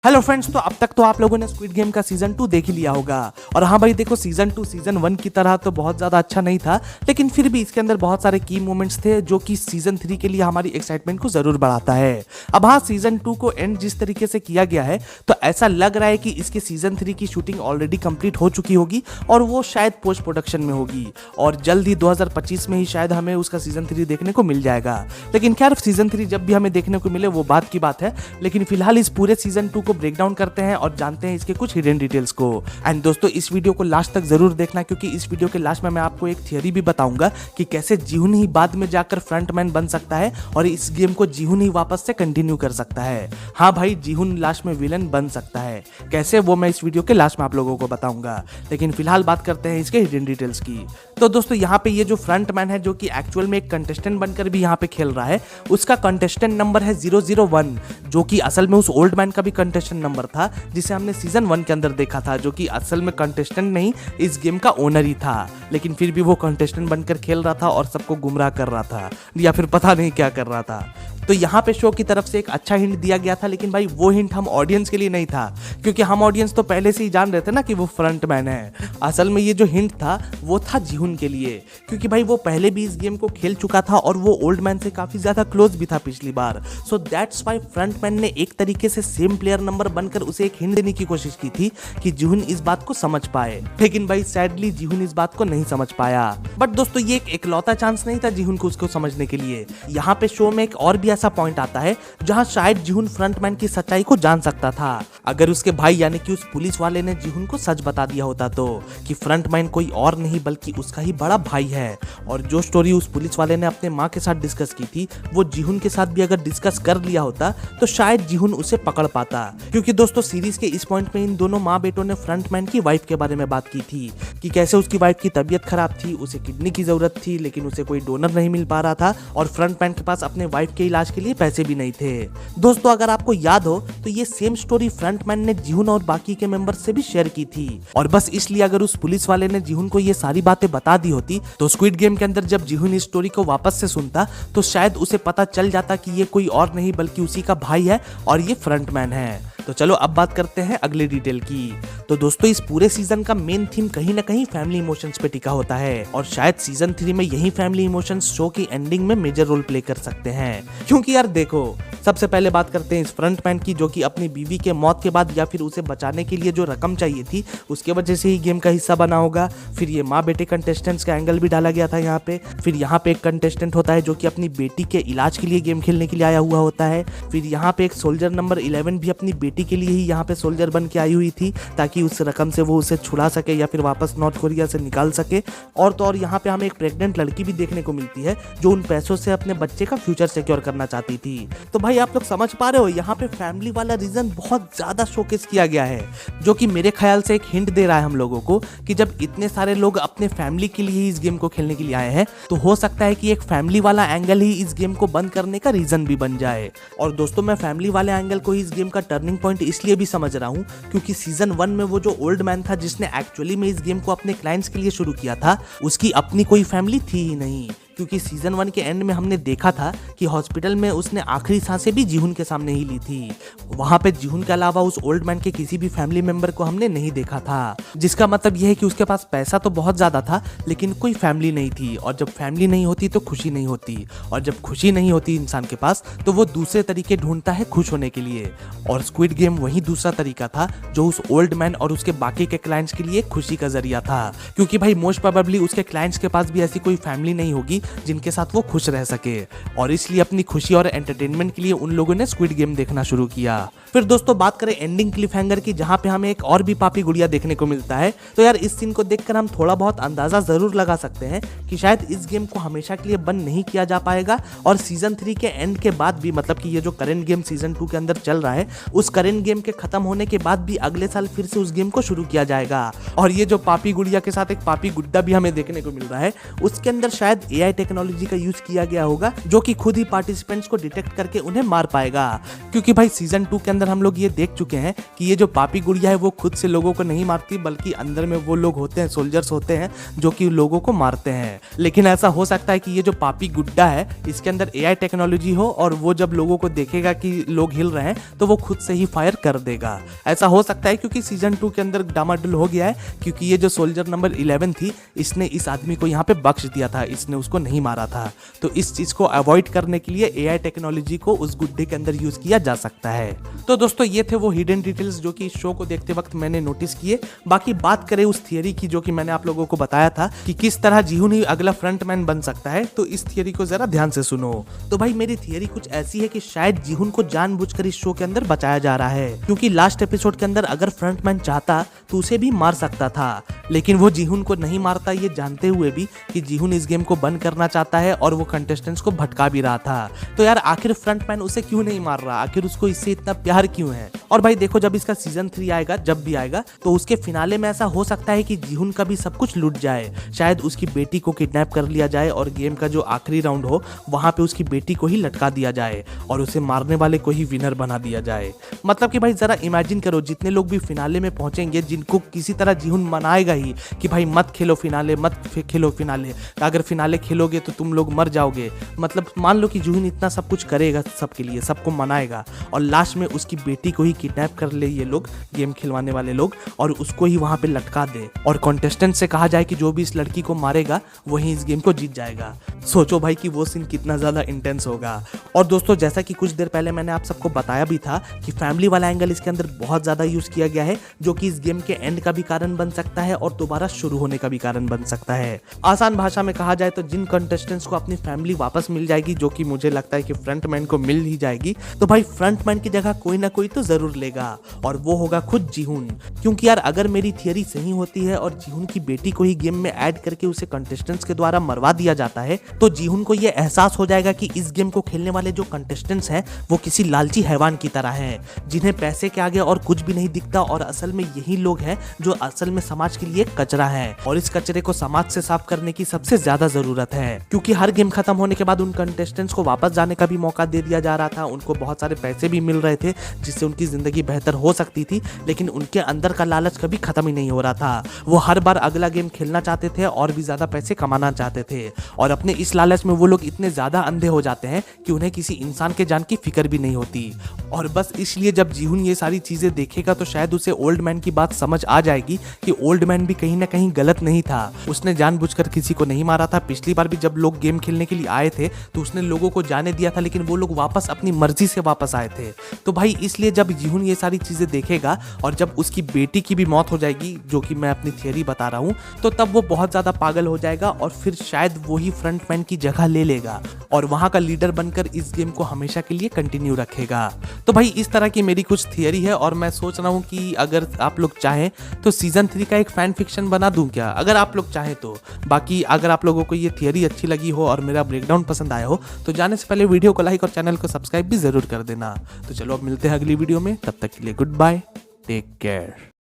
Hello friends, तो अब तक तो आप लोगों ने स्क्विड गेम का सीजन 2 देख ही लिया होगा। और हाँ भाई देखो, सीजन 2 सीजन 1 की तरह तो बहुत ज़्यादा अच्छा नहीं था, लेकिन फिर भी इसके अंदर बहुत सारे की मोमेंट्स थे जो कि सीजन 3 के लिए हमारी एक्साइटमेंट को ज़रूर बढ़ाता है। अब हाँ, सीजन 2 को एंड जिस तरीके से किया गया है तो ऐसा लग रहा है कि इसके सीजन 3 की शूटिंग ऑलरेडी कंप्लीट हो चुकी होगी और वो शायद पोस्ट प्रोडक्शन में होगी और जल्द ही 2025 में ही शायद हमें उसका सीजन 3 देखने को मिल जाएगा। लेकिन खैर, सीजन 3 जब भी हमें देखने को मिले वो बात की बात है, लेकिन फिलहाल इस पूरे सीजन 2 को ब्रेक डाउन करते हैं और जानते हैं इसके कुछ हिडन डिटेल्स को। एंड दोस्तों, इस वीडियो को लास्ट तक जरूर देखना, क्योंकि इस वीडियो के लास्ट में मैं आपको एक थियरी भी बताऊंगा कि कैसे जीहुन ही बाद में जाकर फ्रंटमैन बन सकता है और इस गेम को जीहुन ही वापस से कंटिन्यू कर सकता है। हाँ भाई, जीहुन लास्ट में विलन बन सकता है। कैसे, वो मैं इस वीडियो के लास्ट में आप लोगों को बताऊंगा, लेकिन फिलहाल बात करते हैं इसके हिडन डिटेल्स की। तो दोस्तों, यहाँ पे ये जो फ्रंटमैन है जो कि एक्चुअल में एक कंटेस्टेंट बनकर भी यहाँ पे खेल रहा है, उसका कंटेस्टेंट नंबर है 001, जो कि असल में उस ओल्ड मैन का भी कंटेस्टेंट नंबर था जिसे हमने सीजन 1 के अंदर देखा था, जो कि असल में कंटेस्टेंट नहीं, इस गेम का ओनर ही था, लेकिन फिर भी वो कंटेस्टेंट बनकर खेल रहा था और सबको गुमराह कर रहा था, या फिर पता नहीं क्या कर रहा था। तो यहाँ पे शो की तरफ से एक अच्छा हिंट दिया गया था, लेकिन भाई वो हिंट हम ऑडियंस के लिए नहीं था, क्योंकि हम ऑडियंस तो पहले से ही जान रहे थे ना कि वो फ्रंटमैन है। असल में ये जो हिंट था वो था जीहुन के लिए, क्योंकि भाई वो पहले भी इस गेम को खेल चुका था और वो ओल्ड मैन से काफी ज्यादा क्लोज भी था पिछली बार। सो दैट्स वाई फ्रंटमैन ने एक तरीके से सेम प्लेयर नंबर बनकर उसे एक हिंट देने की कोशिश की थी कि जीहुन इस बात को समझ पाए, लेकिन भाई सैडली जीहुन इस बात को नहीं समझ पाया। बट दोस्तों, ये एक इकलौता चांस नहीं था जीहुन को उसको समझने के लिए। यहाँ पे शो में एक और भी ऐसा पॉइंट आता है जहां शायद जीहुन फ्रंटमैन की सच्चाई को जान सकता था, अगर उसके भाई यानी कि उस पुलिस वाले ने जीहुन को सच बता दिया होता तो, कि फ्रंटमैन कोई और नहीं बल्कि उसका ही बड़ा भाई है। और जो स्टोरी उस पुलिस वाले ने अपने माँ के साथ डिस्कस की थी, वो जीहुन के साथ भी अगर डिस्कस कर लिया होता तो शायद जीहुन उसे पकड़ पाता। क्योंकि दोस्तों, सीरीज के इस पॉइंट में इन दोनों माँ बेटों ने फ्रंटमैन की वाइफ के बारे में बात की थी कि कैसे उसकी वाइफ की तबीयत खराब थी, उसे किडनी की जरूरत थी, लेकिन उसे कोई डोनर नहीं मिल पा रहा था और फ्रंटमैन के पास अपने वाइफ के इलाज के लिए पैसे भी नहीं थे। दोस्तों, अगर आपको याद हो तो ये सेम स्टोरी फ्रंटमैन ने जीहुन और बाकी के मेंबर्स से भी शेयर की थी, और बस इसलिए अगर उस पुलिस वाले ने जीहुन को ये सारी बातें बता दी होती तो स्क्विड गेम के अंदर जब जीहुन इस स्टोरी को वापस से सुनता तो शायद उसे पता चल जाता कि ये कोई और नहीं बल्कि उसी का भाई है और ये फ्रंटमैन है। तो चलो अब बात करते हैं अगले डिटेल की। तो दोस्तों, इस पूरे सीजन का मेन थीम कहीं ना कहीं फैमिली इमोशंस पे टिका होता है, और शायद सीजन 3 में यही फैमिली इमोशंस शो की एंडिंग में मेजर रोल प्ले कर सकते हैं। क्योंकि यार देखो, सबसे पहले बात करते हैं इस फ्रंटमैन की, जो कि अपनी बीवी के मौत के बाद या फिर उसे बचाने के लिए जो रकम चाहिए थी उसके वजह से ही गेम का हिस्सा बना होगा। फिर ये माँ बेटे कंटेस्टेंट्स का एंगल भी डाला गया था यहाँ पे। फिर यहाँ पे एक कंटेस्टेंट होता है जो कि अपनी बेटी के इलाज के लिए गेम खेलने के लिए आया हुआ होता है। फिर यहाँ पे एक सोल्जर नंबर 11 भी अपनी बेटी के लिए ही यहाँ पे सोल्जर बन के आई हुई थी, ताकि उस रकम से वो उसे छुड़ा सके या फिर वापस नॉर्थ कोरिया से निकाल सके। और तो और यहाँ पे हमें एक प्रेग्नेंट लड़की भी देखने को मिलती है जो उन पैसों से अपने बच्चे का फ्यूचर सिक्योर करना चाहती थी। तो भाई आप लोग समझ पा रहे हो, यहाँ पे फैमिली वाला रीजन बहुत ज्यादा शोकेस किया गया है, जो कि मेरे ख्याल से एक हिंट दे रहा है हम लोगों को कि जब इतने सारे लोग अपने फैमिली के लिए ही इस गेम को खेलने के लिए आए हैं तो हो सकता है कि एक फैमिली वाला एंगल ही इस गेम को बंद करने का रीजन भी बन जाए। और दोस्तों, मैं फैमिली वाले एंगल को ही इस गेम का टर्निंग पॉइंट इसलिए भी समझ रहा हूँ क्योंकि सीजन 1 में वो जो ओल्ड मैन था जिसने एक्चुअली में इस गेम को अपने क्लाइंट्स के लिए शुरू किया था, उसकी अपनी कोई फैमिली थी ही नहीं। क्योंकि सीजन 1 के एंड में हमने देखा था कि हॉस्पिटल में उसने आखिरी सांसें भी जीहुन के सामने ही ली थी। वहां पे जीहुन के अलावा उस ओल्ड मैन के किसी भी फैमिली मेंबर को हमने नहीं देखा था, जिसका मतलब यह है कि उसके पास पैसा तो बहुत ज्यादा था लेकिन कोई फैमिली नहीं थी, और जब फैमिली नहीं होती तो खुशी नहीं होती, और जब खुशी नहीं होती इंसान के पास तो वो दूसरे तरीके ढूंढता है खुश होने के लिए। और स्क्विड गेम वही दूसरा तरीका था जो उस ओल्ड मैन और उसके बाकी के क्लाइंट्स के लिए खुशी का जरिया था, क्योंकि भाई मोस्ट प्रोबेबली उसके क्लाइंट्स के पास भी ऐसी कोई फैमिली नहीं होगी जिनके साथ वो खुश रह सके, और इसलिए अपनी खुशी और एंटरटेनमेंट के लिए उन लोगों ने स्क्विड गेम देखना शुरू किया। फिर दोस्तों, बात करें एंडिंग क्लिफहैंगर की, जहां पे हमें एक और भी पापी गुड़िया देखने को मिलता है। तो यार, इस सीन को देखकर हम थोड़ा बहुत अंदाजा जरूर लगा सकते हैं कि शायद इस गेम को हमेशा के लिए बंद नहीं किया जा पाएगा, और सीजन 3 के एंड के बाद भी, मतलब कि ये जो करंट गेम सीजन 2 के अंदर चल रहा है, उस करंट गेम के खत्म होने के बाद भी अगले साल फिर से उस गेम को शुरू किया जाएगा। और ये जो पापी गुड़िया के साथ एक पापी गुड्डा भी हमें देखने को मिल रहा है, उसके अंदर शायद AI एआई टेक्नोलॉजी का यूज किया गया होगा, जो कि खुद ही पार्टिसिपेंट्स को डिटेक्ट करके उन्हें मार पाएगा। क्योंकि भाई सीजन 2 के अंदर हम लोग ये देख चुके हैं कि ये जो पापी गुड़िया है वो खुद से लोगों को नहीं मारती, बल्कि अंदर में वो लोग होते हैं, सोल्जर्स होते हैं जो कि लोगों को मारते हैं। लेकिन ऐसा हो सकता है कि ये जो पापी गुड्डा है इसके अंदर एआई टेक्नोलॉजी हो और वो जब लोगों को देखेगा कि लोग हिल रहे हैं तो वो खुद से ही फायर कर देगा। ऐसा हो सकता है क्योंकि सीजन 2 के अंदर डामाडोल हो गया है, क्योंकि ये जो सोल्जर नंबर 11 थी इसने इस आदमी को यहाँ पे बख्श दिया था, इसने उसको नहीं मारा था। तो इस चीज को अवॉइड करने के लिए एआई टेक्नोलॉजी को उस गुड्डे के अंदर यूज किया जा सकता है। तो दोस्तों ये थे वो हिडन डिटेल्स जो कि इस शो को देखते वक्त मैंने नोटिस किए। बाकी बात करें उस थियरी की जो कि मैंने आप लोगों को बताया था कि किस तरह जीहुन ही अगला फ्रंटमैन बन सकता है, तो इस थियरी को जरा ध्यान से सुनो। तो भाई मेरी थियरी कुछ ऐसी है कि शायद जीहुन को जानबूझकर इस शो के अंदर बचाया जा रहा है, क्योंकि लास्ट एपिसोड के अंदर अगर फ्रंटमैन चाहता तो उसे भी मार सकता था, लेकिन वो जीहुन को नहीं मारता, ये जानते हुए भी कि जीहुन इस गेम को बंद करना चाहता है और वो कंटेस्टेंट्स को भटका भी रहा था। तो यार आखिर फ्रंटमैन उसे क्यों नहीं मार रहा, आखिर उसको इससे इतना प्यार क्यों है? और भाई देखो जब इसका सीजन 3 आएगा, जब भी आएगा, तो उसके फिनाले में ऐसा हो सकता है कि जीहुन का भी सब कुछ लूट जाए। शायद उसकी बेटी को किडनैप कर लिया जाए और गेम का जो आखिरी राउंड हो वहां पे उसकी बेटी को ही लटका दिया जाए और उसे मारने वाले को ही विनर बना दिया जाए। मतलब कि भाई जरा इमेजिन करो, जितने लोग भी फिनाले में पहुंचेंगे, जिनको किसी तरह जीहुन मनाएगा ही कि भाई मत खेलो फिनाले, मत खेलो फिनाले, अगर फिनाले खेलोगे तो तुम लोग मर जाओगे। मतलब मान लो कि जीहुन इतना सब कुछ करेगा सबके लिए, सबको मनाएगा, और लास्ट में उसकी बेटी को ही किडनैप कर ले ये लोग, गेम खिलवाने वाले लोग, और उसको ही वहां पे लटका दे और कॉन्टेस्टेंट से कहा जाए कि जो भी इस लड़की को मारेगा वही इस गेम को जीत जाएगा। सोचो भाई कि वो सीन कितना ज्यादा इंटेंस होगा। और दोस्तों जैसा कि कुछ देर पहले मैंने आप सबको बताया भी था कि फैमिली वाला एंगल इसके अंदर बहुत ज्यादा यूज किया गया है, जो कि इस गेम के एंड का भी कारण बन सकता है और दोबारा शुरू होने का भी कारण बन सकता है। आसान भाषा में कहा जाए तो जिन कंटेस्टेंट्स को अपनी फैमिली वापस मिल जाएगी, जो कि मुझे लगता है कि फ्रंटमैन को मिल ही जाएगी, तो भाई फ्रंटमैन की जगह कोई ना कोई तो जरूर लेगा और वो होगा खुद जीहुन। क्योंकि यार अगर मेरी थियरी सही होती है और जीहुन की बेटी को ही गेम में ऐड करके उसे कंटेस्टेंट्स के द्वारा मरवा दिया जाता है, तो जीहुन को यह एहसास हो जाएगा कि इस गेम को खेलने वाले जो कंटेस्टेंट्स हैं वो किसी लालची हैवान की तरह हैं, जिन्हें पैसे के आगे और कुछ भी नहीं दिखता, और असल में यही लोग हैं जो असल में समाज के लिए कचरा है और इस कचरे को समाज से साफ करने की सबसे ज्यादा जरूरत है। क्योंकि हर गेम खत्म होने के बाद उन कंटेस्टेंट्स को वापस जाने का भी मौका दे दिया जा रहा था, उनको बहुत सारे पैसे भी मिल रहे थे जिससे उनकी जिंदगी बेहतर हो सकती थी, लेकिन उनके अंदर का लालच कभी खत्म ही नहीं हो रहा था। वो हर बार अगला गेम खेलना चाहते थे और भी ज्यादा पैसे कमाना चाहते थे, और अपने इस लालच में वो लोग इतने ज्यादा अंधे हो जाते हैं कि उन्हें किसी इंसान के जान की फिक्र भी नहीं होती। और बस इसलिए जब जीहुन ये सारी चीजें देखेगा तो शायद उसे ओल्ड मैन की बात समझ आ जाएगी कि ओल्ड मैन भी कहीं ना कहीं गलत नहीं था, उसने जानबूझकर किसी को नहीं मारा था। पिछली बार भी जब लोग गेम खेलने के लिए आए थे तो उसने लोगों को जाने दिया था, लेकिन वो लोग वापस अपनी मर्जी से वापस आए थे। तो भाई इसलिए जब जीहुन ये सारी चीजें देखेगा और जब उसकी बेटी की भी मौत हो जाएगी, जो कि मैं अपनी थियरी बता रहा हूँ, तो तब वो बहुत ज्यादा पागल हो जाएगा और फिर शायद वो ही फ्रंटमैन की जगह ले लेगा और वहां का लीडर बनकर इस गेम को हमेशा के लिए कंटिन्यू रखेगा। तो भाई इस तरह की मेरी कुछ थियरी है और मैं सोच रहा हूँ कि अगर आप लोग चाहें तो सीजन 3 का एक फैन फिक्शन बना दूं क्या, अगर आप लोग चाहें तो। बाकी अगर आप लोगों को ये थियरी अच्छी लगी हो और मेरा ब्रेकडाउन पसंद आया हो तो जाने से पहले वीडियो को लाइक और चैनल को सब्सक्राइब भी जरूर कर देना। तो चलो अब मिलते हैं अगली वीडियो में, तब तक के लिए गुड बाय, टेक केयर।